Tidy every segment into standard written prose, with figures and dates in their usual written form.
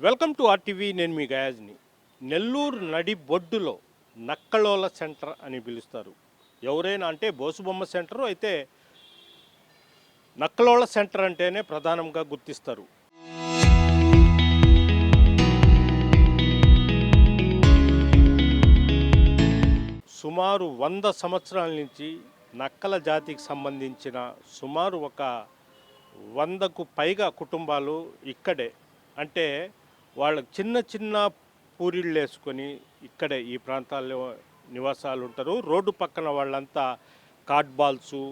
Welcome to RTV. నేను మీ గయాజ్ని. నెల్లూరు నడి బొడ్డులో నక్కలోల centre అని పిలుస్తారు. ఎవరైనా అంటే బోసుబొమ్మ సెంటరు అయితే నక్కలోల సెంటర్ అంటేనే ప్రధానంగా గుర్తిస్తారు. సుమారు 100 సంవత్సరాల నుంచి నక్కల జాతికి సంబంధించిన సుమారు ఒక 100కు పైగా కుటుంబాలు ఇక్కడే, అంటే వాళ్ళకి చిన్న చిన్న పూరిళ్ళు వేసుకొని ఇక్కడే ఈ ప్రాంతాల్లో నివాసాలు ఉంటారు. రోడ్డు పక్కన వాళ్ళంతా కార్డ్బాల్సు,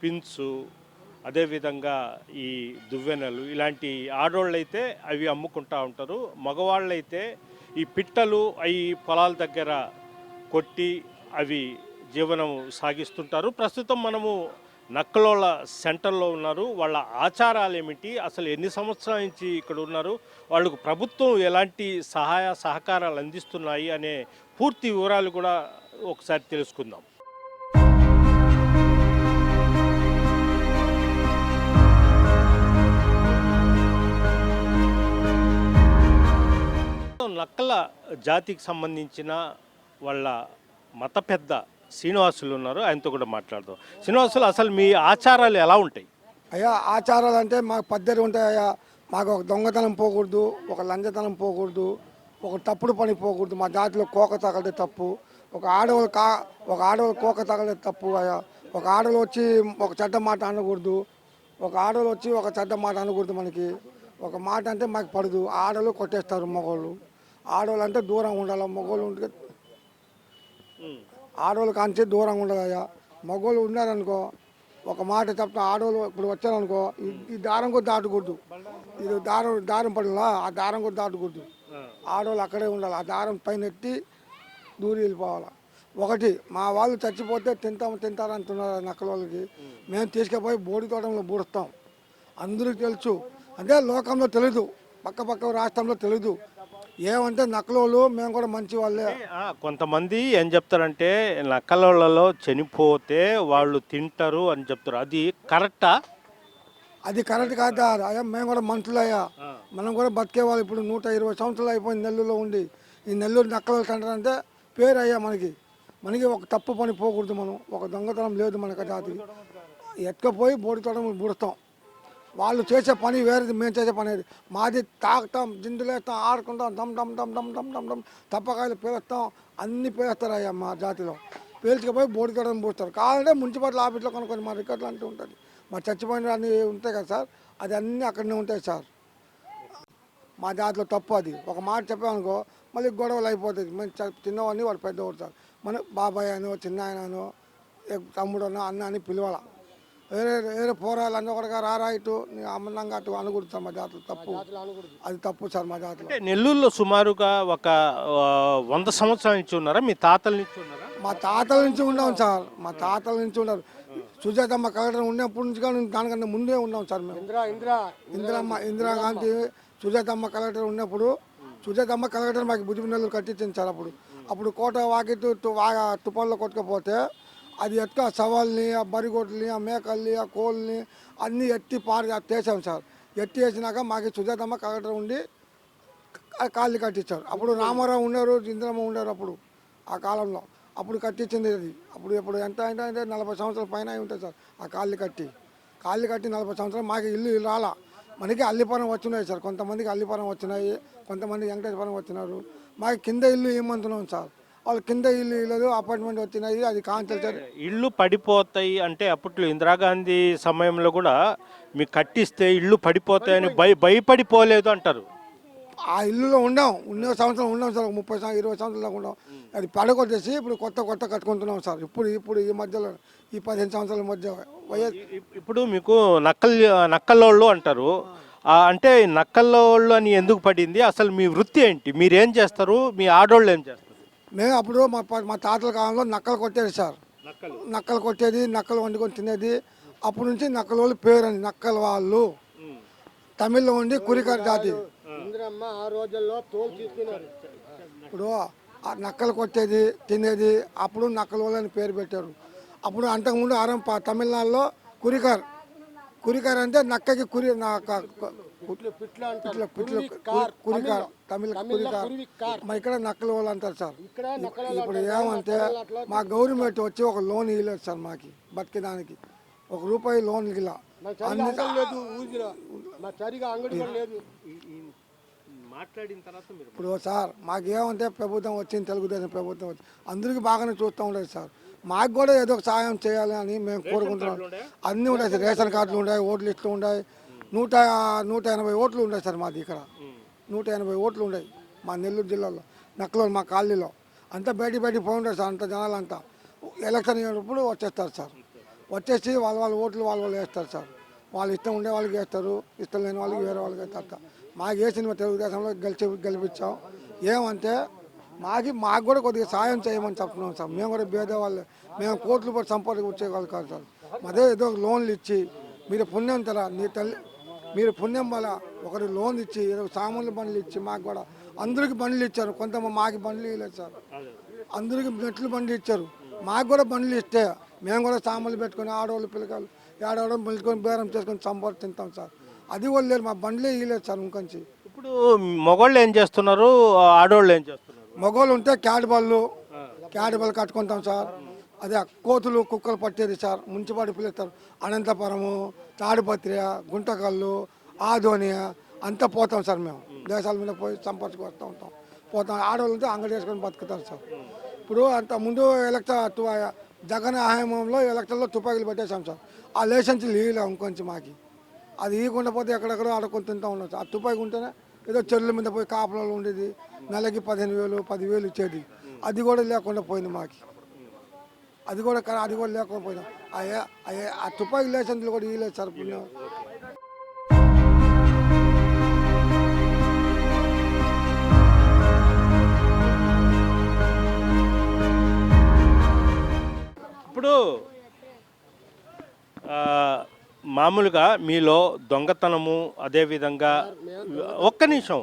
పిన్స్, అదేవిధంగా ఈ దువ్వెనలు ఇలాంటి ఆడోళ్ళైతే అవి అమ్ముకుంటూ ఉంటారు. మగవాళ్ళైతే ఈ పిట్టలు అవి పొలాల దగ్గర కొట్టి అవి జీవనం సాగిస్తుంటారు. ప్రస్తుతం మనము నక్కలోళ్ళ సెంటర్లో ఉన్నారు. వాళ్ళ ఆచారాలు ఏమిటి, అసలు ఎన్ని సంవత్సరాల నుంచి ఇక్కడ ఉన్నారు, వాళ్ళకు ప్రభుత్వం ఎలాంటి సహాయ సహకారాలు అందిస్తున్నాయి అనే పూర్తి వివరాలు కూడా ఒకసారి తెలుసుకుందాం. నక్కల జాతికి సంబంధించిన వాళ్ళ మత పెద్ద శ్రీనివాసులు ఉన్నారు, ఆయనతో కూడా మాట్లాడదాం. శ్రీనివాసులు, అసలు మీ ఆచారాలు ఎలా ఉంటాయి? అయ్యా, ఆచారాలు అంటే మాకు పద్ధతి ఉంటాయి అయ్యా. మాకు ఒక దొంగతనం పోకూడదు, ఒక లంచతనం పోకూడదు, ఒక తప్పుడు పని పోకూడదు. మా జాతిలో కోక తగలే తప్పు, ఒక ఆడవాళ్ళు కోక తగలే తప్పు అయ్యా. ఒక ఆడవాళ్ళు వచ్చి ఒక చెడ్డ మాట అనకూడదు, ఒక ఆడవాళ్ళు వచ్చి ఒక చెడ్డ మాట అనకూడదు. మనకి ఒక మాట అంటే మాకు పడదు. ఆడవాళ్ళు కొట్టేస్తారు మగవాళ్ళు. ఆడవాళ్ళు అంటే దూరంగా ఉండాలి, మగవాళ్ళు ఉంటే ఆడవాళ్ళు కాంచి దూరంగా ఉండదయ్యా. మగవాళ్ళు ఉన్నారనుకో ఒక మాట చెప్తా. ఆడవాళ్ళు ఇప్పుడు వచ్చారనుకో ఈ దారం కూడా దాటకూడదు. ఇది దారం పడలా, ఆ దారం కూడా దాటకూడదు. ఆడవాళ్ళు అక్కడే ఉండాలి. ఆ దారం పైన ఎత్తి దూరి వెళ్ళిపోవాలి. ఒకటి, మా వాళ్ళు చచ్చిపోతే తింటారు అంటున్నారు నక్కల వాళ్ళకి. మేము తీసుకుపోయి బోడి తోటంలో బూడుస్తాం. అందరికీ తెలుసు, అంటే లోకంలో తెలీదు, పక్క రాష్ట్రంలో తెలీదు. ఏమంటే నక్కలోళ్ళు మేము కూడా మంచి వాళ్ళే. కొంతమంది ఏం చెప్తారంటే నక్కలలో చనిపోతే వాళ్ళు తింటారు అని చెప్తారు. అది కరెక్టా? అది కరెక్ట్ కాదా అయ్యా? మేము కూడా మనుషులయ్యా, మనం కూడా బతికేవాళ్ళు. ఇప్పుడు 120 సంవత్సరాలు అయిపోయింది నెల్లూరులో ఉండి. ఈ నెల్లూరు నక్కల సెంటర్ అంటే పేరు అయ్యా. మనకి ఒక తప్పు పని పోకూడదు. మనం ఒక దొంగతనం లేదు మనకు జాతికి. ఎత్తుకపోయి బోడి తోట బుడుస్తాం. వాళ్ళు చేసే పని వేరేది, మేము చేసే పని అది. మాది తాగుతాం, జిందులేస్తాం, ఆడుకుంటాం, దమ్ దమ్ దమ్ దమ్ దమ్ దమ్ దమ్ తప్పకాయలు పేలుస్తాం, అన్నీ పేలుస్తారు అయ్యా. మా జాతిలో పేల్చుకుపోయి బోడి తోటను పూస్తారు. కావాలంటే మున్సిపాలిటీ ఆఫీస్లో కొనుక్కొని మా రికార్డులు అంటూ ఉంటుంది. మా చచ్చిపోయిన అన్నీ ఉంటాయి కదా సార్, అది అన్నీ అక్కడనే ఉంటాయి సార్. మా జాతిలో తప్పు అది. ఒక మాట చెప్పామనుకో మళ్ళీ గొడవలు అయిపోతుంది. మేము చిన్నవాడిని వాడు పెద్దవాడు సార్. మన బాబాయ్ అనో, చిన్న ఆయన అనో, తమ్ముడు అనో, అన్న అని పిలవాల. వేరే పోరాలు అన్న ఒకటిగా రారా ఇటు అమ్మంగా అటు అనకూడదు సార్. మా జాతులు తప్పు, అది తప్పు సార్ మా జాతులు. నెల్లూరులో సుమారుగా ఒక 100 సంవత్సరాల నుంచి ఉన్నారా? మీ తాతల నుంచి ఉన్నారా? మా తాతల నుంచి ఉన్నాం సార్. మా తాతల నుంచి ఉన్నారు. సుజాతమ్మ కలెక్టర్ ఉన్నప్పటి నుంచి కానీ దానికన్నా ముందే ఉన్నాం సార్ మేము. ఇందిరాగాంధీ సుజాతమ్మ కలెక్టర్ ఉన్నప్పుడు, సుజాతమ్మ కలెక్టర్ మాకు బుద్ధిపిన్నెలు కట్టించింది సార్. అప్పుడు కోట వాకిట్టు తుపాల్లో కొట్టుకపోతే అది ఎత్తుక సవాల్ని, ఆ బరిగొడ్లని, ఆ మేకల్ని, ఆ కోళ్ళని అన్నీ ఎత్తి తీసాం సార్. ఎత్తి వేసినాక మాకు సుజాతమ్మ కలెక్టర్ ఉండి కాళ్ళు కట్టించారు. అప్పుడు రామారావు ఉన్నారు, ఇందిరమ్మ ఉన్నారు అప్పుడు ఆ కాలంలో. అప్పుడు కట్టించింది అది. ఇప్పుడు ఎంత అంటే 40 సంవత్సరాల పైన ఉంటుంది సార్. ఆ కాళ్ళు కట్టి 40 సంవత్సరాలు మాకు ఇల్లు రాలా. మనకి అల్లిపురం వచ్చినాయి సార్. కొంతమందికి అల్లిపురం వచ్చినాయి, కొంతమంది వెంకటేశ్వరం వచ్చినారు. మాకు కింద ఇల్లు ఏమంటున్నాం సార్. వాళ్ళు కింద ఇల్లు లేదు, అపార్ట్మెంట్ వచ్చినాయి, అది కాన్సల్. ఇల్లు పడిపోతాయి అంటే అప్పట్లో ఇందిరాగాంధీ సమయంలో కూడా మీకు కట్టిస్తే ఇల్లు పడిపోతాయని భయపడిపోలేదు అంటారు. ఆ ఇల్లులో ఉన్న సంవత్సరం ఉన్నాం సార్. 30-20 సంవత్సరాలు ఉన్నాం. అది పడగొట్టేసి ఇప్పుడు కొత్త కట్టుకుంటున్నాం సార్. ఇప్పుడు ఈ మధ్యలో ఈ 15 సంవత్సరాల మధ్య ఇప్పుడు మీకు నక్కలోళ్ళు అంటారు. అంటే నక్కలోళ్ళు అని ఎందుకు పడింది? అసలు మీ వృత్తి ఏంటి? మీరేం చేస్తారు? మీ ఆడోళ్ళు ఏం చేస్తారు? మేము అప్పుడు మా తాతల కాలంలో నక్కలు కొట్టేది సార్. నక్కలు కొట్టేది, నక్కలు వండుకొని తినేది. అప్పటి నుంచి నక్కల వాళ్ళు పేరు అని. నక్కల వాళ్ళు తమిళ్లో ఉండి కురికర్ జాతి. ఇప్పుడు ఆ నక్కలు కొట్టేది, తినేది, అప్పుడు నక్కల వాళ్ళు అని పేరు పెట్టారు. అప్పుడు అంతకుముందు తమిళనాడులో కురికర్ కురికారు అంటే నక్కకి కురి పిట్ల అంటారు. కురికారు తమిళ కురికారు. మా ఇక్కడ నక్కల వాళ్ళు అంటారు సార్. ఇప్పుడు ఏమంటే మా గవర్నమెంట్ వచ్చి ఒక లోన్ ఇవ్వలేదు సార్ మాకి బతికేదానికి. ₹1 లోన్ ఇలా లేదు ఊరిలో మా సరిగా అంగడి కూడా లేదు. మాట్లాడిన తర్వాత మీరు ఇప్పుడు సార్ మాకేమంటే ప్రభుత్వం వచ్చింది, తెలుగుదేశం ప్రభుత్వం వచ్చి అందరికీ బాగానే చూస్తూ ఉండేది సార్. మాకు కూడా ఏదో ఒక సాయం చేయాలి అని మేము కోరుకుంటున్నాం. అన్నీ ఉన్నాయి సార్, రేషన్ కార్డులు ఉన్నాయి, ఓట్లు లిస్టులు ఉన్నాయి. 180 ఓట్లు ఉన్నాయి సార్ మాది ఇక్కడ. 180 ఓట్లు ఉన్నాయి మా నెల్లూరు జిల్లాలో, నక్కలో మా కాలనీలో. అంతా బయటికి పోతుంటారు సార్. అంత జనాలంతా ఎలక్షన్ అయినప్పుడు వచ్చేస్తారు సార్. వచ్చేసి వాళ్ళ ఓట్లు వాళ్ళు వేస్తారు సార్. వాళ్ళు ఇష్టం ఉండే వాళ్ళకి వేస్తారు, ఇష్టం లేని వాళ్ళకి వేరే వాళ్ళకి వేస్తారు. మాకు వేసిన తెలుగుదేశంలో గెలిపించాం. ఏమంటే మాకు కూడా కొద్దిగా సాయం చేయమని చెప్తున్నాం సార్. మేము కూడా పేదవాళ్ళు, మేము కోట్లు పడి సంపాదన వచ్చేవాళ్ళు కాదు సార్. అదే ఏదో లోన్లు ఇచ్చి మీరు పుణ్యం తరా నీ తల్లి మీరు పుణ్యం వల్ల ఒకరి లోన్ ఇచ్చి ఏదో సామాన్లు బండ్లు ఇచ్చి మాకు కూడా అందరికి బండ్లు ఇచ్చారు. కొంతమంది మాకు బండ్లు ఇవ్వలేదు సార్. అందరికి మెట్లు బండ్లు ఇచ్చారు. మాకు కూడా బండ్లు ఇస్తే మేము కూడా సామాన్లు పెట్టుకొని ఆడవాళ్ళు పిల్లకాయలు ఏడవడం పెట్టుకొని బేరం చేసుకొని సంపాదన తింటాం సార్. అది కూడా లేదు, మా బండ్లే ఇవ్వలేదు సార్. ఇంకొంచి ఇప్పుడు మగవాళ్ళు ఏం చేస్తున్నారు, ఆడవాళ్ళు ఏం చేస్తున్నారు? మగవాళ్ళు ఉంటే క్యాట్ బాళ్ళు కట్టుకుంటాం సార్. అదే కోతులు కుక్కలు పట్టేది సార్. మున్సిపాలిటీ పిలుస్తారు. అనంతపురము, తాడిపత్రి, గుంటకల్లు, ఆదోనియా అంతా పోతాం సార్. మేము దేశాల మీద పోయి సంపాదించుకు వస్తూ ఉంటాం. ఆడవాళ్ళు ఉంటే అంగడి వేసుకొని బతుకుతారు సార్. ఇప్పుడు అంత ముందు జగన్ హయాంలో ఎలక్షన్లో తుపాకీలు పెట్టేశాం సార్. ఆ లైసెన్స్ ఇవ్వలేము ఇంకొంచెం మాకి. అది ఇవ్వకుండా పోతే ఎక్కడెక్కడో ఆడుకొని తింటూ ఉన్నాం సార్. ఆ తుపాకీ ఉంటేనే ఏదో చెరువుల మీద పోయి కాపులలో ఉండేది. నెలకి 15,000 10,000 ఇచ్చేది. అది కూడా లేకుండా పోయింది మాకి. అది కూడా లేకుండా పోయినాం. ఆ తుపాకీ లైసెన్స్లు కూడా ఇవ్వలేదు సార్. పుణ్యం ఇప్పుడు మామూలుగా మీలో దొంగతనము, అదేవిధంగా ఒక్క నిమిషం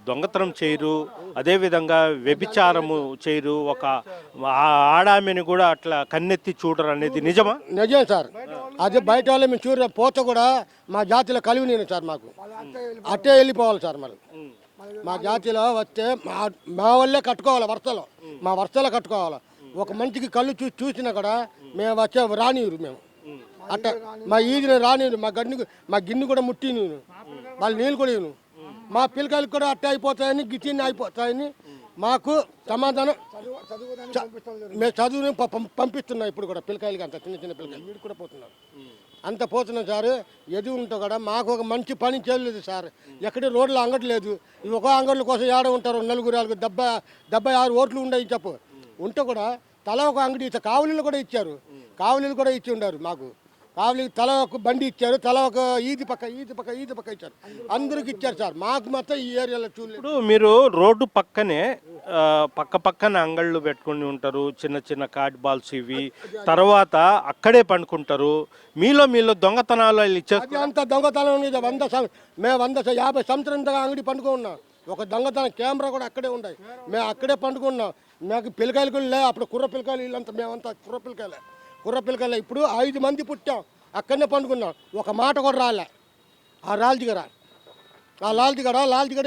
దొంగతనం చేయరు, అదేవిధంగా వ్యభిచారము చేయరు, ఒక ఆడామెని కూడా అట్లా కన్నెత్తి చూడరు అనేది నిజమా? నిజం సార్. అదే బయట వాళ్ళు మేము చూడ పోత కూడా మా జాతిలో కలివి నేను సార్. మాకు అట్టే వెళ్ళిపోవాలి సార్. మరి మా జాతిలో వస్తే మా వల్లే కట్టుకోవాలి వరుసలో, మా వరుసలో కట్టుకోవాలి. ఒక మంచికి కళ్ళు చూసినా కూడా మేము వచ్చే రానివ్వరు. మేము అట్ట మా ఈదిన రానివ్వరు. మా గిన్నె కూడా ముట్టి నేను వాళ్ళు నీళ్ళు కూడా ఇవ్వను. మా పిల్లకాయలకు కూడా అట్టే అయిపోతాయని గిట్టిని అయిపోతాయని మాకు సమాధానం. మేము చదువుని పంపిస్తున్నాం ఇప్పుడు కూడా పిల్లకాయలకి. అంత చిన్న పిల్లకాయలు వీడు కూడా పోతున్నారు. అంత పోతున్నాం సార్. ఎదుగు ఉంటే కూడా మాకు ఒక మంచి పని చేయలేదు సార్. ఎక్కడి రోడ్లో అంగడి లేదు. ఈ ఒక అంగడ్ల కోసం ఏడ ఉంటారు 4 76 ఓట్లు ఉండవు చెప్పు. ఉంటే కూడా తల ఒక అంగడి ఇచ్చారు. కావలీలు కూడా ఇచ్చారు. కావలీలు కూడా ఇచ్చి ఉన్నారు మాకు. కావలి తల ఒక బండి ఇచ్చారు. తల ఒక ఈది పక్క ఇచ్చారు. అందరికి ఇచ్చారు సార్. మాకు మాత్రం ఈ ఏరియాలో చూడలేదు. ఇప్పుడు మీరు రోడ్డు పక్కనే పక్కన అంగళ్ళు పెట్టుకుని ఉంటారు, చిన్న కార్డ్ బాల్స్ ఇవి, తర్వాత అక్కడే పండుకుంటారు. మీలో దొంగతనాలు ఇచ్చేది అంత దొంగతనం ఉంది. మేము 150 సంవత్సరం అంగడి పండుకున్నాం. ఒక దొంగతనం కెమెరా కూడా అక్కడే ఉన్నాయి. మేము అక్కడే పండుకున్నాం. నాకు పిల్లకాయలు కూడా లే. అప్పుడు కుర్ర పిల్లకాయలు వీళ్ళంతా మేమంతా కుర్ర పిల్లకాయలే. ఇప్పుడు 5 మంది పుట్టాం. అక్కడనే పండుకున్నాం. ఒక మాట కూడా రాలే. ఆ లాల్దిగడ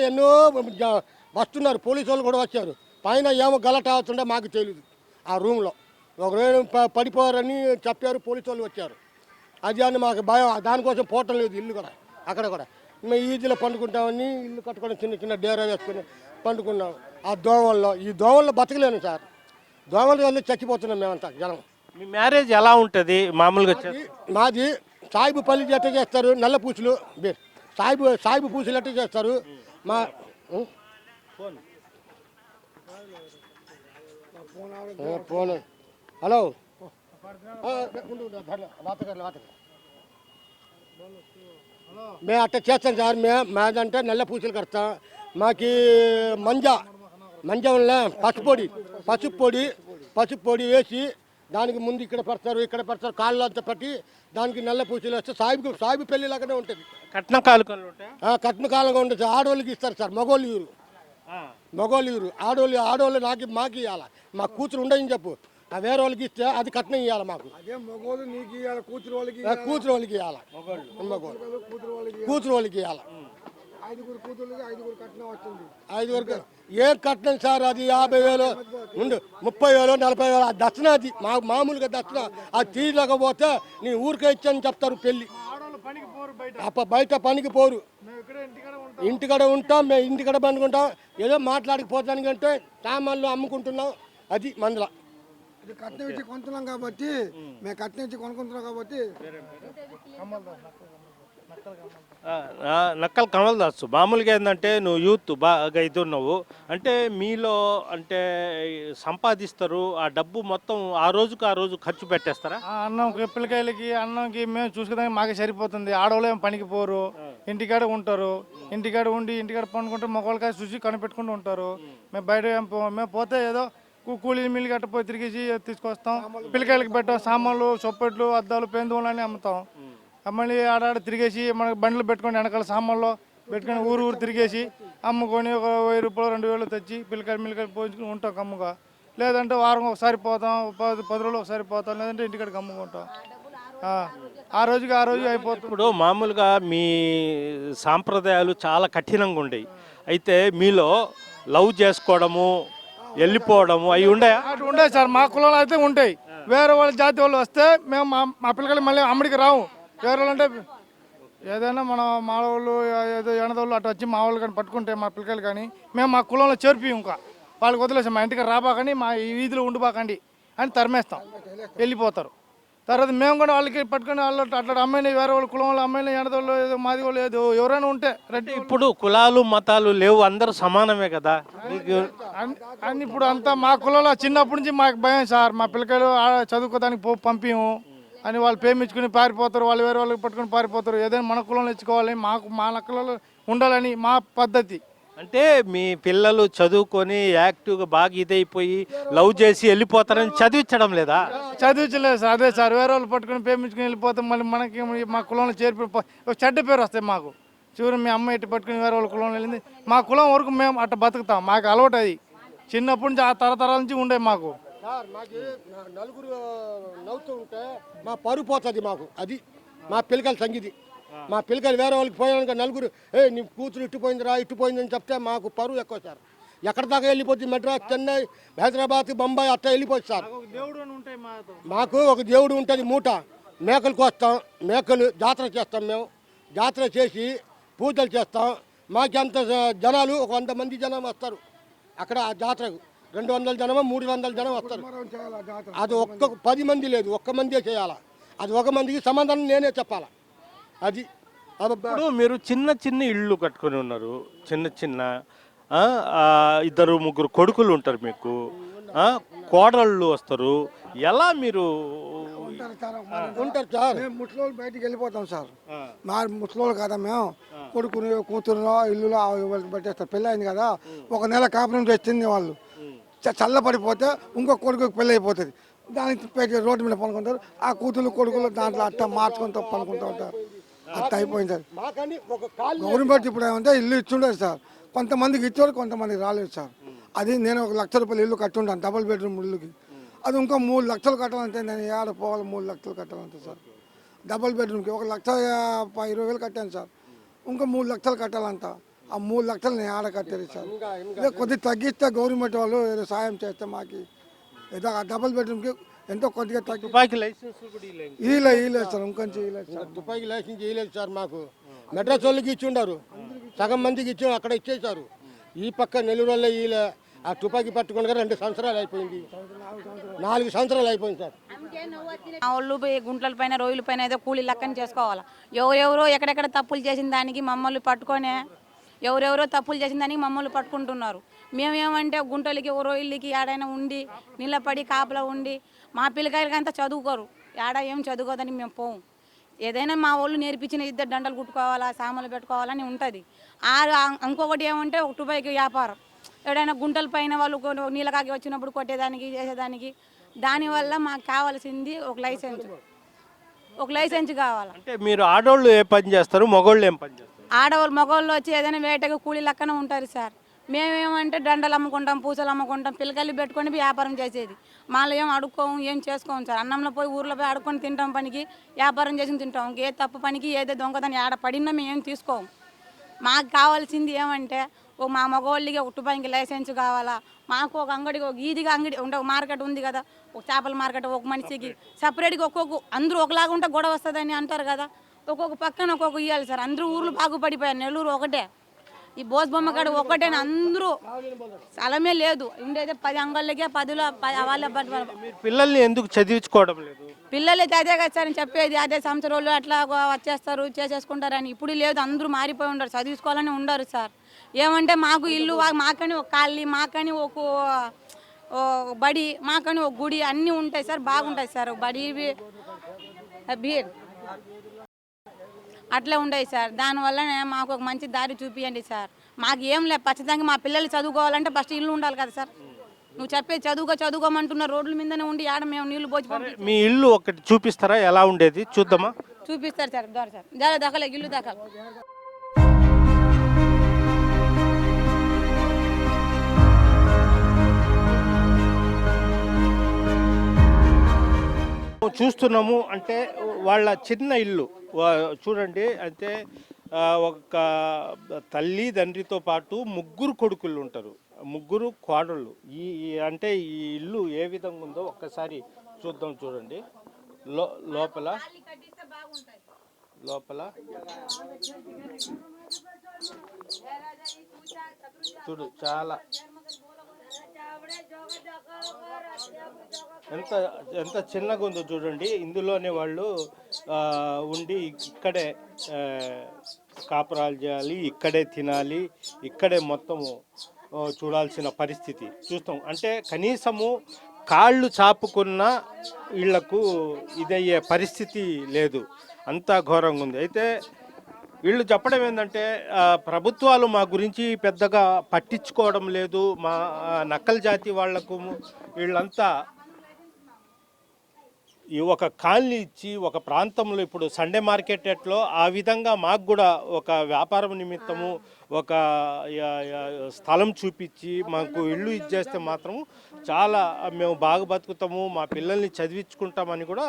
ఎన్నో వస్తున్నారు. పోలీసు వాళ్ళు కూడా వచ్చారు. పైన ఏమో గలట అవుతుండే మాకు తెలియదు. ఆ రూమ్లో ఒకరు పడిపోయారని చెప్పారు. పోలీసు వాళ్ళు వచ్చారు. అది అని మాకు భయం. దానికోసం పోవటం లేదు. ఇల్లు కూడా అక్కడ కూడా మేము ఈజీలో పండుకుంటామని ఇల్లు కట్టుకొని చిన్న డేరా వేసుకొని పండుకున్నాం. ఆ ఈ దోమల్లో బతకలేను సార్. దోమల వల్ల చచ్చిపోతున్నాం మేమంతా జనం. మీ మ్యారేజ్ ఎలా ఉంటుంది మామూలుగా? మాది సాయిబు పల్లి ఎట్ట చేస్తారు, నల్ల పూసులు సాయిబు పూసులు ఎట్ట చేస్తారు. మా ఫోన్ హలో మేము అట్ట చేస్తాం సార్. మాదంటే నల్ల పూసలు కడతాం. మాకి మంజంలో పసుపు పొడి వేసి దానికి ముందు ఇక్కడ పెడతారు కాళ్ళు అంతా పట్టి దానికి నల్ల పూసలు వేస్తే సాయిబు పెళ్లిలాగానే ఉంటుంది. కట్న కాలంగా ఉంటుంది. ఆడవాళ్ళకి ఇస్తారు సార్. మగోళ్ళు ఇవ్వరు. ఆడవాళ్ళు మాకు ఇవ్వాలి. మా కూతురు ఉండని చెప్పు. ఆ వేరే వాళ్ళకి ఇస్తే అది కట్నం ఇవ్వాలి మాకు. అదే మగోళ్ళు నీకు ఇవ్వాలి, కూతురు వాళ్ళకి కూతురు వాళ్ళకి ఇవ్వాలి, కూతురు వాళ్ళకి ఇవ్వాలి. 5 కూతుర్లకి 5 కట్నం వస్తుంది. 5 ఏం కట్నం సార్? అది 50,000 ఉండు, 30,000 40,000 ఆ దర్శనం. అది మామూలుగా దర్శనం. అది తీయలేకపోతే నీ ఊరికే ఇచ్చని చెప్తారు పెళ్ళి. బయట పనికి పోరు, ఇంటికాడ ఉంటాం. మేము ఇంటికాడ పండుకుంటాం. ఏదో మాట్లాడకపోతానికంటే సామాన్లు అమ్ముకుంటున్నాం. అది మందుల కట్నం ఇచ్చి కొంటున్నాం కాబట్టి, మేము కట్నం ఇచ్చి కొనుక్కుంటున్నాం కాబట్టి. నక్కల కమల్ దాస్, మామూలుగా ఏంటంటే నువ్వు యూత్ బాగా ఇది ఉన్నావు అంటే మీలో అంటే సంపాదిస్తారు ఆ డబ్బు మొత్తం ఆ రోజు ఖర్చు పెట్టేస్తారా? అన్నంకి పిల్లకాయలకి అన్నంకి మేము చూసుకున్నాక మాకే సరిపోతుంది. ఆడవాళ్ళు ఏం పనికి పోరు, ఇంటికాడ ఉంటారు. ఇంటికాడ ఉండి ఇంటికాడ పండుకుంటే మగవాళ్ళకాయ చూసి కనిపెట్టుకుంటూ ఉంటారు. మేము బయట మేము పోతే ఏదో కూలీలు మిల్లు గట్టపోయి తిరిగేసి తీసుకొస్తాం. పిల్లకాయలకి పెట్టాం. సామాన్లు, చొప్పట్లు, అద్దాలు, పెందువులు అని అమ్ముతాం. మళ్ళీ ఆడాడ తిరిగేసి మనకు బండ్లు పెట్టుకొని వెనకాల సామాన్లు పెట్టుకొని ఊరు తిరిగేసి అమ్ముకొని ఒక 1000 రూపాయలు 2000 తెచ్చి పిల్లకాయలు పోయించుకుని ఉంటాం కమ్ముగా. లేదంటే వారం ఒకసారి పోతాం, 10 రోజులు ఒకసారి పోతాం. లేదంటే ఇంటికాడికి అమ్ముకుంటాం. ఆ రోజు అయిపోతుంది. ఇప్పుడు మామూలుగా మీ సాంప్రదాయాలు చాలా కఠినంగా ఉండేవి. అయితే మీలో లవ్ చేసుకోవడము, వెళ్ళిపోవడము అవి ఉండయా? అటు ఉండే సార్, మా కులంలో అయితే ఉంటాయి. వేరే వాళ్ళ జాతి వాళ్ళు వస్తే మేము మా పిల్లకాయలు మళ్ళీ అమ్మడికి రావు. వేరే వాళ్ళు అంటే ఏదైనా మన మాడవాళ్ళు ఏదో ఎనదోళ్ళు అటు వచ్చి మా వాళ్ళు కానీ పట్టుకుంటే మా పిల్లకాయలు కానీ మేము మా కులంలో చేర్పి ఇంకా వాళ్ళకి వదిలేసాం. మా ఇంటికి రాబాకండి, మా ఈ వీధిలో ఉండిపోకండి అని తరిమేస్తాం. వెళ్ళిపోతారు. తర్వాత మేము కూడా వాళ్ళకి పట్టుకుని వాళ్ళు అట్లా అమ్మాయిని వేరే వాళ్ళ కులం వాళ్ళు అమ్మాయిని ఎనదోళ్ళు ఏదో మాది వాళ్ళు ఏదో ఎవరైనా ఉంటే రెడ్డి. ఇప్పుడు కులాలు మతాలు లేవు, అందరూ సమానమే కదా. అని ఇప్పుడు అంతా మా కులంలో చిన్నప్పటి నుంచి మాకు భయం సార్. మా పిల్లకాయలు చదువుకోవడానికి పంపించము అని వాళ్ళు ప్రేమించుకుని పారిపోతారు. వాళ్ళు వేరే వాళ్ళకి పట్టుకుని పారిపోతారు. ఏదైనా మన కులంలో ఇచ్చుకోవాలి, మా నక్కలలో ఉండాలని మా పద్ధతి. అంటే మీ పిల్లలు చదువుకొని యాక్టివ్గా బాగా ఇదైపోయి లవ్ చేసి వెళ్ళిపోతారని చదివించడం లేదా? చదివించలేదు సార్. అదే సార్, వేరే వాళ్ళు పట్టుకుని ప్రేమించుకుని వెళ్ళిపోతాం. మళ్ళీ మనకి మా కులంలో చేర్పి ఒక చెడ్డ పేరు వస్తాయి మాకు. చివరి మీ అమ్మ ఇటు పట్టుకుని వేరే వాళ్ళ కులంలో వెళ్ళింది. మా కులం వరకు మేము అట్లా బతుకుతాం. మాకు అలవాటు అది చిన్నప్పటి నుంచి, ఆ తరతరాల నుంచి ఉండే మాకు. సార్ మాకు నలుగురు నవ్వుతూ ఉంటే మా పరుగు పోతుంది మాకు. అది మా పిల్లకాయల సంగీతి. మా పిల్లకాయలు వేరే వాళ్ళకి పోయాక నలుగురు నీ కూతురు ఇట్టుపోయిందిరా ఇట్టుపోయిందని చెప్తే మాకు పరువు ఎక్కువ సార్. ఎక్కడ దాకా వెళ్ళిపోతుంది? మెడ్రాస్, చెన్నై, హైదరాబాద్, బొంబాయి అట్లా వెళ్ళిపోతుంది సార్. మాకు ఒక దేవుడు ఉంటుంది. మూట మేకలు కోస్తాం, మేకలు జాతర చేస్తాం. మేము జాతర చేసి పూజలు చేస్తాం. మాకెంత జనాలు ఒక 100 మంది జనం వస్తారు అక్కడ ఆ జాతరకు. 200 జనమో 300 జనం వస్తారు. అది 10 మంది లేదు, 1 మందే చేయాలా. అది 1 మందికి సమాధానం నేనే చెప్పాలా. అది ఇప్పుడు మీరు చిన్న ఇళ్ళు కట్టుకొని ఉన్నారు. చిన్న 2-3 కొడుకులు ఉంటారు మీకు, కోడళ్ళు వస్తారు. ఎలా మీరు ఉంటారు సార్? మేము ముసలోళ్ళు బయటికి వెళ్ళిపోతాం సార్. మా ముసలోళ్ళు కదా మేము. కొడుకుని కూతురులో ఇల్లులో పెట్టేస్తారు. పెళ్ళి అయింది కదా, 1 నెల కాపురం చేస్తుంది. వాళ్ళు చల్లపడిపోతే ఇంకొక కొడుకు పెళ్ళి అయిపోతుంది. దానికి రోడ్డు మీద పనుకుంటారు. ఆ కూతురు కొడుకులు దాంట్లో అట్ట మార్చుకుంటూ పనుకుంటూ ఉంటారు. అట్ట అయిపోయింది సార్. గవర్నమెంట్ ఇప్పుడు ఏమంటే ఇల్లు ఇచ్చిండదు సార్. కొంతమందికి ఇచ్చారు, కొంతమందికి రాలేదు సార్. అది నేను 1 లక్ష రూపాయలు ఇల్లు కట్టుంటాను, డబుల్ బెడ్రూమ్ ఇల్లుకి. అది ఇంకా 3 లక్షలు కట్టాలంటే నేను ఏడ పోవాలి? 3 లక్షలు కట్టాలంటే సార్. డబుల్ బెడ్రూమ్కి 1,20,000 కట్టాను సార్. ఇంకా 3 లక్షలు కట్టాలంట. ఆ 3 లక్షలు నేను ఆడ కట్టారు సార్. ఇదే కొద్దిగా తగ్గిస్తే గవర్నమెంట్ వాళ్ళు ఏదో సాయం చేస్తే మాకు ఏదో ఆ డబుల్ బెడ్రూమ్కి ఎంతో కొద్దిగా తగ్గి ఇవ్వలేదు సార్. ఇంకొంచెం ఇవ్వలేదు సార్. తుపాకీ లైసెన్స్ ఇవ్వలేదు సార్ మాకు. మెడ్రాస్ వాళ్ళకి ఇచ్చి ఉండారు, సగం మందికి ఇచ్చి అక్కడ ఇచ్చేసారు. ఈ పక్క నెల్లూరు వల్ల వీళ్ళ ఆ తుపాకీ పట్టుకుని 2 సంవత్సరాలు అయిపోయింది, 4 సంవత్సరాలు అయిపోయింది సార్. మా వాళ్ళు గుంట్ల పైన రొయ్యల పైన ఏదో కూలీ లెక్కన చేసుకోవాలి. ఎవరెవరో ఎక్కడెక్కడ తప్పులు చేసిన దానికి మమ్మల్ని పట్టుకొనే, ఎవరెవరో తప్పులు చేసిన దానికి మమ్మల్ని పట్టుకుంటున్నారు. మేమేమంటే గుంటలకి రొయ్యలకి ఏడైనా ఉండి నిలబడి కాపలా ఉండి మా పిల్లకాయలకి అంతా చదువుకోరు. ఏడా ఏం చదువుకోదని మేము పోము. ఏదైనా మా వాళ్ళు నేర్పించిన 2 దండలు కుట్టుకోవాలా, సామాన్లు పెట్టుకోవాలని ఉంటుంది. ఇంకొకటి ఏమంటే 1 రూపాయికి వ్యాపారం. ఎవడైనా గుంటల పైన వాళ్ళు నీళ్ళకాకి వచ్చినప్పుడు కొట్టేదానికి చేసేదానికి. దానివల్ల మాకు కావాల్సింది ఒక లైసెన్స్ కావాలి. అంటే మీరు ఆడవాళ్ళు ఏ పని చేస్తారు, మగవాళ్ళు ఏం పని చేస్తారు? ఆడవాళ్ళు మగవాళ్ళు వచ్చి ఏదైనా వేటకు కూలీ లెక్కన ఉంటారు సార్. మేమేమంటే దండలు అమ్ముకుంటాం, పూసలు అమ్ముకుంటాం, పిల్లకాయలు పెట్టుకొని వ్యాపారం చేసేది. మాలో ఏం అడుక్కోము, ఏం చేసుకోము సార్. అన్నంలో పోయి ఊర్లో పోయి అడుక్కొని తింటాం, పనికి వ్యాపారం చేసి తింటాం. ఏ తప్పు పనికి ఏదో దొంగతనం ఆడ పడినా మేము ఏం తీసుకోము. మాకు కావాల్సింది ఏమంటే మా మగవాళ్ళకి ఒక టుబాయికి లైసెన్స్ కావాలా, మాకు ఒక అంగడికి ఒక ఈదిగా అంగడి ఉండే ఒక మార్కెట్ ఉంది కదా, ఒక చేపల మార్కెట్ ఒక మనిషికి సపరేట్గా ఒక్కొక్క అందరూ ఒకలాగా ఉంటే గొడవ వస్తుందని అంటారు కదా, ఒక్కొక్క పక్కన ఒక్కొక్క ఇవ్వాలి సార్. అందరూ ఊర్లు బాగుపడిపోయారు, నెల్లూరు ఒకటే, ఈ బోస్ బొమ్మ కాడ ఒకటే, అందరూ స్థలమే లేదు. ఉండేదే 10 అంగళ్ళకే 10లో వాళ్ళ మీరు పిల్లల్ని ఎందుకు చదివించుకోవడం లేదు? పిల్లలైతే అదే కదా సార్ చెప్పేది, అదే సంవత్సరాలు అట్లా వచ్చేస్తారు చేసేసుకుంటారని. ఇప్పుడు లేదు, అందరూ మారిపోయి ఉండరు, చదివించుకోవాలని ఉండరు సార్. ఏమంటే మాకు ఇల్లు, మాకని ఒక కాలనీ, మాకని ఒక బడి, మాకని ఒక గుడి అన్నీ ఉంటాయి సార్, బాగుంటాయి సార్. బడి అట్లా ఉండేవి సార్. దానివల్లనే మాకు ఒక మంచి దారి చూపియండి సార్. మాకు ఏం లేదు, ఖచ్చితంగా మా పిల్లలు చదువుకోవాలంటే ఫస్ట్ ఇల్లు ఉండాలి కదా సార్. నువ్వు చెప్పే చదువుకోమంటున్న రోడ్ల మీదనే ఉండి ఆడ మేము నీళ్లు పోసి మీ ఇల్లు ఒకటి చూపిస్తారా, ఎలా ఉండేది చూద్దామా? చూపిస్తారు సార్, ద్వారా సార్ జర దక్కలే ఇల్లు దక్కలు. చూస్తున్నాము అంటే వాళ్ళ చిన్న ఇల్లు చూడండి. అంటే ఒక తల్లి తండ్రితో పాటు 3 కొడుకులు ఉంటారు, 3 కోడళ్ళు. అంటే ఈ ఇల్లు ఏ విధంగా ఉందో ఒక్కసారి చూద్దాం. చూడండి లోపల చూడు, చాలా ఎంత చిన్నగా ఉందో చూడండి. ఇందులోనే వాళ్ళు ఉండి ఇక్కడే కాపురాలు చేయాలి, ఇక్కడే తినాలి, ఇక్కడే మొత్తము చూడాల్సిన పరిస్థితి చూస్తాం. అంటే కనీసము కాళ్ళు చాపుకున్న వీళ్లకు ఇదయ్యే పరిస్థితి లేదు, అంతా ఘోరంగా ఉంది. అయితే వీళ్ళు చెప్పడం ఏంటంటే ప్రభుత్వాలు మా గురించి పెద్దగా పట్టించుకోవడం లేదు, మా నక్కల జాతి వాళ్లకు వీళ్ళంతా ఈ ఒక కాలనీ ఇచ్చి ఒక ప్రాంతంలో ఇప్పుడు సండే మార్కెట్లో ఆ విధంగా మాకు కూడా ఒక వ్యాపారం నిమిత్తము ఒక స్థలం చూపించి మాకు ఇల్లు ఇచ్చేస్తే మాత్రం చాలా మేము బాగా బతుకుతాము, మా పిల్లల్ని చదివించుకుంటామని కూడా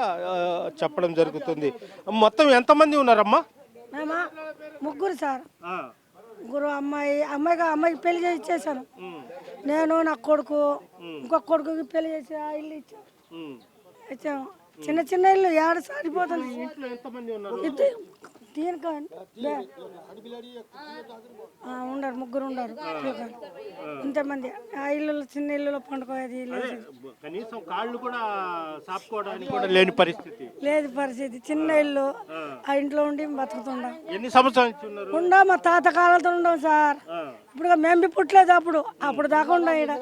చెప్పడం జరుగుతుంది. మొత్తం ఎంతమంది ఉన్నారమ్మా? 3 సార్. 3 అమ్మాయికి పెళ్లి చేసి ఇచ్చేసాను నేను. నా కొడుకు, ఇంకొక కొడుకుకి పెళ్లి చేసి ఆ ఇల్లు ఇచ్చాము. చిన్న చిన్న ఇల్లు ఏడ సారిపోతుంది. ఉండరు, 3 ఉండరు ఇంతమంది. ఆ ఇల్లు చిన్న ఇల్లులో పండుకోయేది కనీసం కాళ్ళు కూడా సాపుకోవడానికి కూడా లేని పరిస్థితి, లేదు పరిస్థితి. చిన్న ఇల్లు, ఆ ఇంట్లో ఉండి బతుకుతుండం. ఎన్ని సంవత్సరాలు ఉండా మా తాత కాలంతో ఉండం సార్. ఇప్పుడు మేము పుట్టలేదు, అప్పుడు దాకా ఉండ. ఇక్కడ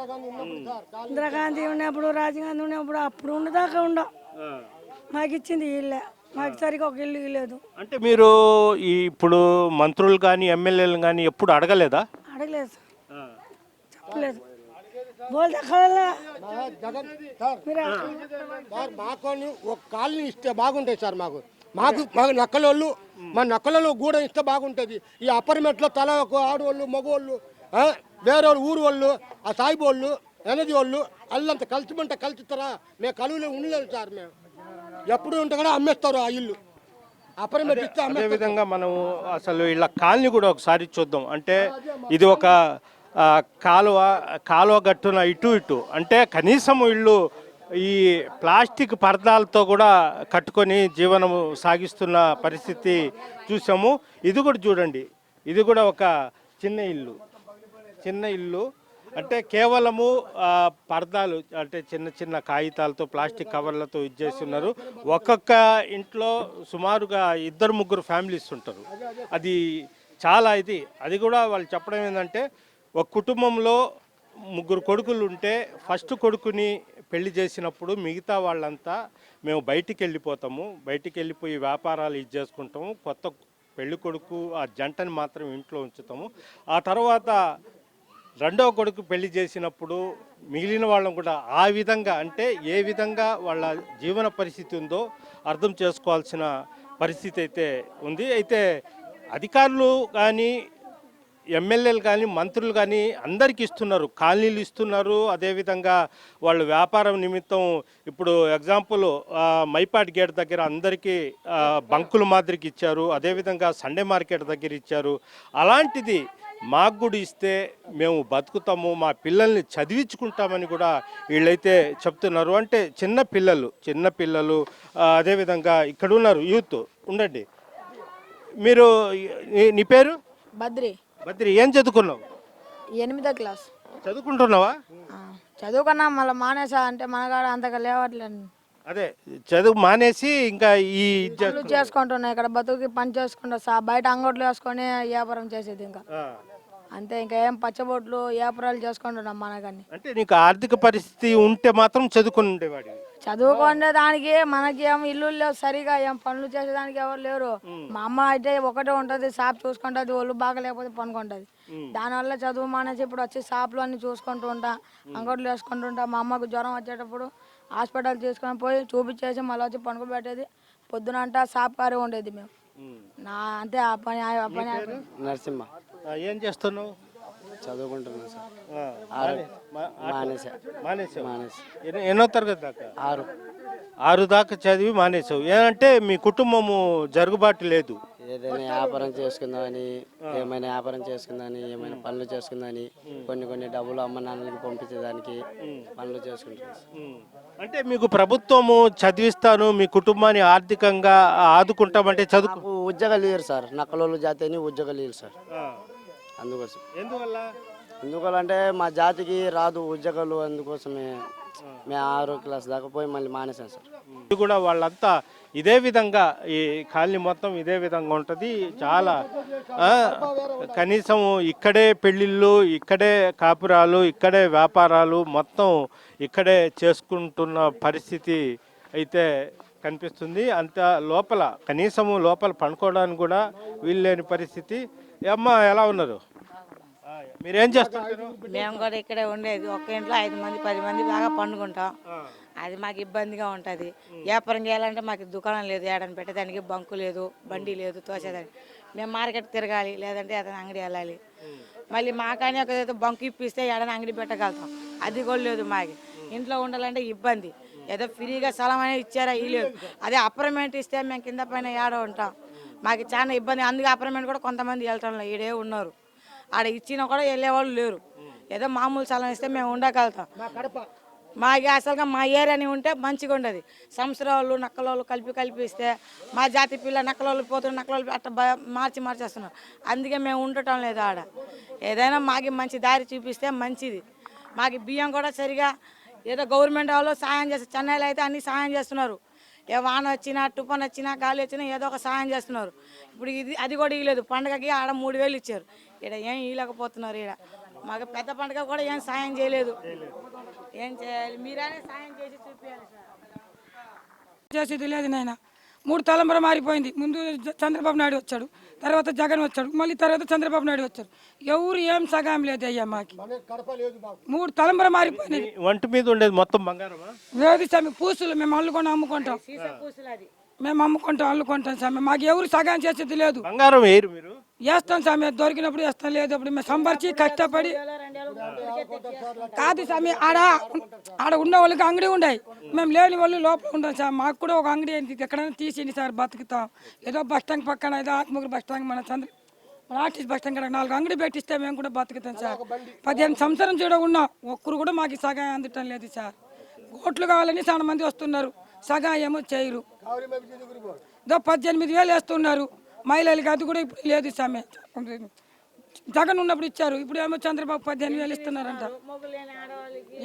ఇందిరాగాంధీ ఉన్నప్పుడు, రాజీవ్ గాంధీ ఉన్నప్పుడు, అప్పుడు ఉండదాకా ఉండం. మాకు ఇచ్చింది ఇల్లే, మాకు సరిగా ఒక ఇల్లు లేదు. అంటే మీరు ఇప్పుడు మంత్రులు కానీ ఎమ్మెల్యేలు కానీ ఎప్పుడు అడగలేదా? అడగలేదు సార్, చెప్పలేదు. మాకు ఒక కాలనీ ఇస్తే బాగుంటుంది సార్. మాకు నక్కలోళ్ళు, మా నక్కలలో గూడ ఇస్తే బాగుంటుంది. ఈ అపార్ట్మెంట్లో తల ఆడవాళ్ళు, మగవాళ్ళు, వేరే ఊరు వాళ్ళు, ఆ సాయిబోళ్ళు, ఎనర్జీ వాళ్ళు అల్లంతా కలిసిమంటే కలిసిస్తారా? మేము కలువులో ఉండలేదు సార్. మేము ఎప్పుడు ఉంటే కూడా అమ్మేస్తారు ఆ ఇల్లు. అపార్ట్మెంట్ ఇస్తే అదే విధంగా మనం అసలు ఇలా కాలనీ కూడా ఒకసారి చూద్దాం. అంటే ఇది ఒక కాలువ గట్టున ఇటు అంటే కనీసం ఇళ్ళు ఈ ప్లాస్టిక్ పరదాలతో కూడా కట్టుకొని జీవనము సాగిస్తున్న పరిస్థితి చూసాము. ఇది కూడా చూడండి, ఇది కూడా ఒక చిన్న ఇల్లు అంటే కేవలము పరదాలు, అంటే చిన్న కాగితాలతో ప్లాస్టిక్ కవర్లతో ఇచ్చేస్తున్నారు. ఒక్కొక్క ఇంట్లో సుమారుగా 2-3 ఫ్యామిలీస్ ఉంటారు. అది చాలా అది కూడా వాళ్ళు చెప్పడం ఏంటంటే ఒక కుటుంబంలో 3 కొడుకులు ఉంటే ఫస్ట్ కొడుకుని పెళ్లి చేసినప్పుడు మిగతా వాళ్ళంతా మేము బయటికి వెళ్ళిపోయి వ్యాపారాలు చేసుకుంటాము. కొత్త పెళ్లి కొడుకు ఆ జంటని మాత్రం ఇంట్లో ఉంచుతాము. ఆ తర్వాత రెండవ కొడుకు పెళ్లి చేసినప్పుడు మిగిలిన వాళ్ళం కూడా ఆ విధంగా, అంటే ఏ విధంగా వాళ్ళ జీవన పరిస్థితి ఉందో అర్థం చేసుకోవాల్సిన పరిస్థితి అయితే ఉంది. అయితే అధికారులు కానీ ఎమ్మెల్యేలు కానీ మంత్రులు కానీ అందరికీ ఇస్తున్నారు, కాలనీలు ఇస్తున్నారు. అదేవిధంగా వాళ్ళు వ్యాపారం నిమిత్తం ఇప్పుడు ఎగ్జాంపుల్ మైపాటి గేట్ దగ్గర అందరికీ బంకుల మాదిరికి ఇచ్చారు. అదేవిధంగా సండే మార్కెట్ దగ్గర ఇచ్చారు. అలాంటిది మాకు కూడా ఇస్తే మేము బతుకుతాము, మా పిల్లల్ని చదివించుకుంటామని కూడా వీళ్ళైతే చెప్తున్నారు. అంటే చిన్న పిల్లలు అదేవిధంగా ఇక్కడ ఉన్నారు యూత్. ఉండండి, మీరు నీ పేరు? బద్రి, ఏం చదువుకున్నావు? 8వ క్లాస్ చదువుకుంటున్నావా? చదువుకున్నా మళ్ళీ మానేసా, అంటే మనగాడ అంతగా లేవట్లేదు. అదే చదువు మానేసి ఇంకా ఈ పనులు చేసుకుంటున్నా, ఇక్కడ బతుకుకి పని చేసుకుంటా, బయట అంగట్లో వేసుకొని వ్యాపారం చేసేది. ఇంకా అంతే, ఇంకా ఏం పచ్చబొట్లు వ్యాపారాలు చేసుకుంటున్నాం మనకని. అంటే నీకు ఆర్థిక పరిస్థితి ఉంటే మాత్రం చదువుకుని ఉండేవాడి. చదువుకునే దానికి మనకి ఏం ఇల్లు లేవు, సరిగా ఏం పనులు చేసేదానికి ఎవరు లేరు. మా అమ్మ అయితే ఒకటే ఉంటది, షాప్ చూసుకుంటుంది, ఒళ్ళు బాగా లేకపోతే పనుకుంటది. దానివల్ల చదువు మానేసి ఇప్పుడు వచ్చి షాపులు అన్ని చూసుకుంటూ ఉంటా, అంగట్లు వేసుకుంటూ ఉంటా. మా అమ్మకు జ్వరం వచ్చేటప్పుడు హాస్పిటల్ తీసుకొని పోయి చూపించేసి మళ్ళీ వచ్చి పనుకోబెట్టేది. పొద్దునంట షాప్ కారే ఉండేది మేము. అంతే, ఆ పని నరసింహ. ఏం చేస్తున్నావు? చదువుకుంటున్నాను సార్. ఎన్నో తరగతి దాకా? 6 దాకా చదివి మానేసావు. ఏమంటే మీ కుటుంబము జరుగుబాటు లేదు? ఏదైనా వ్యాపారం చేసుకుందామని, ఏమైనా వ్యాపారం చేసుకుందామని, ఏమైనా పనులు చేసుకుందామని, కొన్ని డబ్బులు అమ్మ నాన్నలకి పంపించేదానికి పనులు చేసుకుంటాను. అంటే మీకు ప్రభుత్వము చదివిస్తాను, మీ కుటుంబాన్ని ఆర్థికంగా ఆదుకుంటామంటే చదువు ఉద్యోగాలు ఇయ్యరు సార్. నక్కలోళ్ళు జాతి అని ఉద్యోగాలు ఇయ్యరు సార్. అందుకోసం. ఎందువల్లంటే మా జాతికి రాదు ఉద్యోగాలు, అందుకోసమే మేము 6వ క్లాస్ దాకా పోయి మళ్ళీ మానేసాం సార్. ఇది కూడా వాళ్ళంతా ఇదే విధంగా, ఈ కాలనీ మొత్తం ఇదే విధంగా ఉంటుంది. చాలా కనీసం ఇక్కడే పెళ్ళిళ్ళు, ఇక్కడే కాపురాలు, ఇక్కడే వ్యాపారాలు మొత్తం ఇక్కడే చేసుకుంటున్న పరిస్థితి అయితే కనిపిస్తుంది. అంత లోపల కనీసము లోపల పండుకోవడానికి కూడా వీల్లేని పరిస్థితి. అమ్మ ఎలా ఉన్నారు? మీరేం చేస్తారు? మేము కూడా ఇక్కడే ఉండేది. ఒక్క ఇంట్లో 5 మంది 10 మంది బాగా పండుకుంటాం. అది మాకు ఇబ్బందిగా ఉంటుంది. వ్యాపారం చేయాలంటే మాకు దుకాణం లేదు, ఏడని పెట్టేదానికి బంకు లేదు, బండి లేదు తోసేదానికి. మేము మార్కెట్ తిరగాలి, లేదంటే ఏదైనా అంగడి వెళ్ళాలి. మళ్ళీ మాకని ఒక బంకు ఇప్పిస్తే ఏడైనా అంగడి పెట్టగలుగుతాం, అది కూడా లేదు మాకు. ఇంట్లో ఉండాలంటే ఇబ్బంది. ఏదో ఫ్రీగా స్థలం అనేది ఇచ్చారా ఇవ్వలేదు. అదే అపార్ట్మెంట్ ఇస్తే మేము కింద పైన ఏడో ఉంటాం. మాకు చాలా ఇబ్బంది. అందుకే అపార్ట్మెంట్ కూడా కొంతమంది వెళ్ళటంలో ఈడే ఉన్నారు. ఆడ ఇచ్చినా కూడా వెళ్ళేవాళ్ళు లేరు. ఏదో మామూలు స్థలం ఇస్తే మేము ఉండగలుగుతాం. మాకు అసలుగా మా ఏరియాని ఉంటే మంచిగా ఉండదు. సంవత్సరాలు నక్కలోళ్ళు కలిపి ఇస్తే మా జాతి పిల్ల నక్కలోళ్ళు పోతున్న నక్కలోళ్ళు అట్ట మార్చేస్తున్నారు. అందుకే మేము ఉండటం లేదు ఆడ. ఏదైనా మాకు మంచి దారి చూపిస్తే మంచిది. మాకు బియ్యం కూడా సరిగా ఏదో గవర్నమెంట్ వాళ్ళు సాయం చేస్తారు. చెన్నైలో అయితే అన్ని సాయం చేస్తున్నారు. ఏ వాన వచ్చినా, తుఫాన్ వచ్చినా, గాలి వచ్చినా ఏదో ఒక సాయం చేస్తున్నారు. ఇప్పుడు అది కూడా ఇవ్వలేదు. పండగకి ఆడ 3000 ఇచ్చారు. ఇక్కడ ఏం ఇవ్వలేకపోతున్నారు. ఇక్కడ మాకు పెద్ద పండుగ కూడా ఏం సాయం చేయలేదు. ఏం చేయాలి? మీరే సాయం చేసి చూపించాలి సార్. చేసేది లేదు నాయన. 3 తలంబర మారిపోయింది. ముందు చంద్రబాబు నాయుడు వచ్చాడు, తర్వాత జగన్ వచ్చాడు, మళ్ళీ తర్వాత చంద్రబాబు నాయుడు వచ్చారు. ఎవరు ఏం సగాం లేదు అయ్యా మాకి. 3 తలంబర మారిపోయింది. ఒంటి మీద ఉండేది మొత్తం బంగారమా? లేదు స్వామి, పూసులు మేము అల్లుకొని అమ్ముకుంటాం. మేము అమ్ముకుంటాం, అల్లుకుంటాం స్వామి. మాకు ఎవరు సగాం చేసేది లేదు. బంగారం వేరు మీరు? వేస్తాం స్వామి, దొరికినప్పుడు వేస్తాం, లేదు అప్పుడు మేము సంపర్చి కష్టపడి కాదు స్వామి. ఆడ ఉన్న వాళ్ళకి అంగడి ఉన్నాయి, మేము లేని వాళ్ళు లోపల ఉంటాం సార్. మాకు కూడా ఒక అంగడి ఎక్కడైనా తీసింది సార్, బతుకుతాం. ఏదో బస్ స్టాండ్ పక్కన, ఏదో ఆత్మూరు బస్ స్టాండ్, మన ఆర్టీసీ బస్ స్టాండ్ 4 అంగడి పెట్టిస్తే మేము కూడా బతుకుతాం సార్. 15 సంవత్సరం చూడ ఉన్నాం, ఒక్కరు కూడా మాకు సగాయం అందటం లేదు సార్. ఓట్లు కావాలని చాలా మంది వస్తున్నారు, సగాయము చేయరు. 18,000 వేస్తున్నారు మహిళలకి, అది కూడా ఇప్పుడు లేదు సామె. జగన్ ఉన్నప్పుడు ఇచ్చారు, ఇప్పుడు ఏమో చంద్రబాబు 15,000 ఇస్తున్నారంట.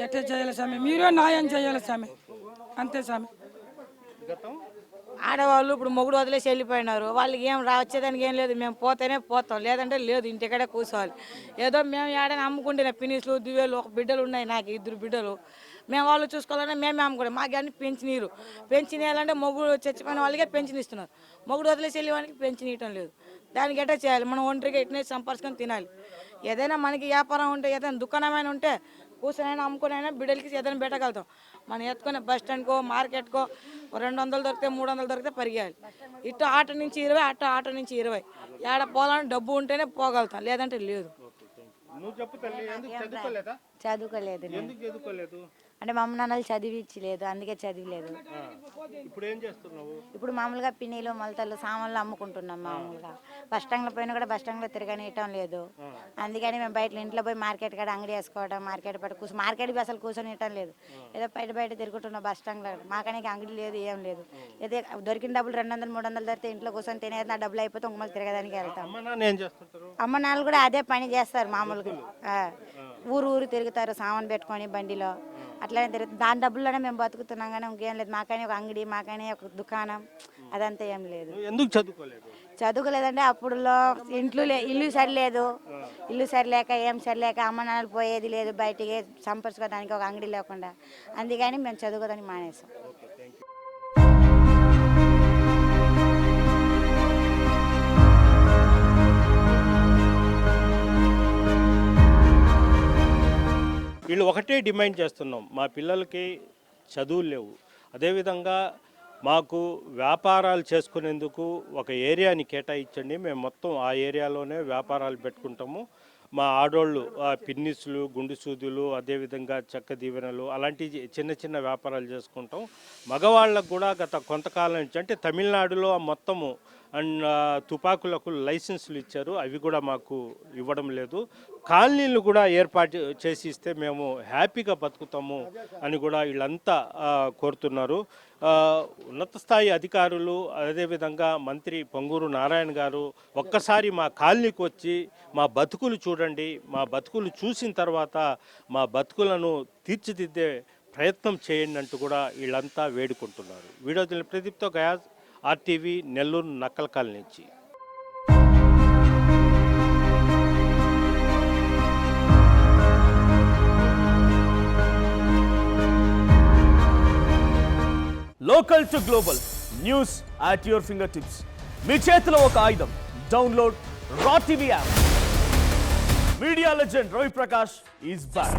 ఎట్లా చేయాలి స్వామి? మీరే న్యాయం చేయాలి స్వామి, అంతే స్వామి. ఆడవాళ్ళు ఇప్పుడు మొగుడు వదిలేసి వెళ్ళిపోయినారు. వాళ్ళకి ఏం వచ్చేదానికి ఏం లేదు. మేము పోతేనే పోతాం, లేదంటే లేదు, ఇంటికడే కూర్చోవాలి. ఏదో మేము ఏడైనా అమ్ముకుంటే పినిసులు, దివేలు, ఒక బిడ్డలు ఉన్నాయి నాకు, 2 బిడ్డలు. మేము వాళ్ళు చూసుకోవాలంటే మేమే అమ్ముకుంటాం. మాకు అన్ని పెంచిన వేయాలంటే మొగుడు చచ్చిపోయిన వాళ్ళకే పెన్షన్ ఇస్తున్నారు. మొగుడు వదిలేసి వెళ్ళే వాళ్ళకి పెన్షన్ ఇవ్వటం లేదు. దానికి ఎట్లా చేయాలి? మనం ఒంటరిగా ఎట్నే సంపర్చుకొని తినాలి. ఏదైనా మనకి వ్యాపారం ఉంటే, ఏదైనా దుకాణమైనా ఉంటే కూర్చొనైనా అమ్ముకునైనా బిడ్డలకి ఏదైనా పెట్టగలుగుతాం. మనం ఎత్తుకొని బస్ స్టాండ్కో, మార్కెట్కో, 200 దొరికితే 300 దొరికితే పరిగెయాలి. ఇటు ఆటో నుంచి 20, ఆటో నుంచి 20. ఏడ పోవాలని డబ్బు ఉంటేనే పోగలుగుతాం, లేదంటే లేదు. నువ్వు చెప్పు తల్లి, ఎందుకు చదువుకోలేదా? చదువుకోలేదు నేను. ఎందుకు చదువుకోలేదు? అంటే మా అమ్మ నాన్నలు చదివించలేదు, అందుకే చదివలేదు. ఇప్పుడు ఏం చేస్తున్నావు? ఇప్పుడు మామూలుగా పిన్నీలు మొలతలు సామాన్లు అమ్ముకుంటున్నాం. మామూలుగా బస్ స్టాండ్లో పోయినా కూడా బస్ స్టాండ్లో తిరగనియటం లేదు. అందుకని మేము బయట ఇంట్లో పోయి మార్కెట్ కాడ అంగడి వేసుకోవడం, మార్కెట్ పట్టు మార్కెట్కి అసలు కూర్చొనియటం లేదు. ఏదో బయట తిరుగుతున్నాం బస్ స్టాండ్లో. మాకనే అంగడి లేదు, ఏం లేదు. ఏదో దొరికిన డబ్బులు 200, 300 దొరికితే ఇంట్లో కూర్చొని తినేది, నా డబ్బులు అయిపోతే ఇంక మళ్ళీ తిరగడానికి వెళ్తాం. అమ్మ నాన్న ఏం చేస్తుంటారు? అమ్మ నాన్నలు కూడా అదే పని చేస్తారు మామూలుగా. ఊరు తిరుగుతారు సామాన్ పెట్టుకొని బండిలో, అట్లానే తిరుగుతుంది. దాని డబ్బుల్లోనే మేము బతుకుతున్నాం, కానీ ఇంకేం లేదు. మాకని ఒక అంగడి, మాకని ఒక దుకాణం, అదంతా ఏం లేదు. ఎందుకు చదువుకోలేదు? చదువుకోలేదంటే అప్పుడులో ఇల్లు సరిలేదు. ఇల్లు సరిలేక ఏం సరిలేక అమ్మ నాన్నలు పోయేది లేదు బయటికి సంపర్చుకోవడానికి, ఒక అంగడి లేకుండా. అందుకని మేము చదువుకోదని మానేసాం. వీళ్ళు ఒకటే డిమాండ్ చేస్తున్నాం, మా పిల్లలకి చదువులు లేవు. అదేవిధంగా మాకు వ్యాపారాలు చేసుకునేందుకు ఒక ఏరియాని కేటాయించండి, మేము మొత్తం ఆ ఏరియాలోనే వ్యాపారాలు పెట్టుకుంటాము. మా ఆడోళ్ళు పిన్నిసులు, గుండు సూదులు, అదేవిధంగా చెక్క దీవెనలు అలాంటి చిన్న చిన్న వ్యాపారాలు చేసుకుంటాం. మగవాళ్ళకు కూడా గత కొంతకాలం నుంచి అంటే తమిళనాడులో మొత్తము అండ్ తుపాకులకు లైసెన్సులు ఇచ్చారు, అవి కూడా మాకు ఇవ్వడం లేదు. కాలనీలు కూడా ఏర్పాటు చేసి ఇస్తే మేము హ్యాపీగా బతుకుతాము అని కూడా వీళ్ళంతా కోరుతున్నారు. ఉన్నత స్థాయి అధికారులు, అదేవిధంగా మంత్రి పొంగూరు నారాయణ గారు ఒక్కసారి మా కాలనీకి వచ్చి మా బతుకులు చూడండి, మా బతుకులు చూసిన తర్వాత మా బతుకులను తీర్చిదిద్దే ప్రయత్నం చేయండి అంటూ కూడా వీళ్ళంతా వేడుకుంటున్నారు. వీడియో ప్రదీప్తో గయాజ్, RTV నెల్లూరు నక్కలకాల నుంచి. Local to global news at your finger tips. మీ చేతిలో ఒక ఆయుధం. డౌన్లోడ్ రా TV app. Media legend Ravi Prakash is back.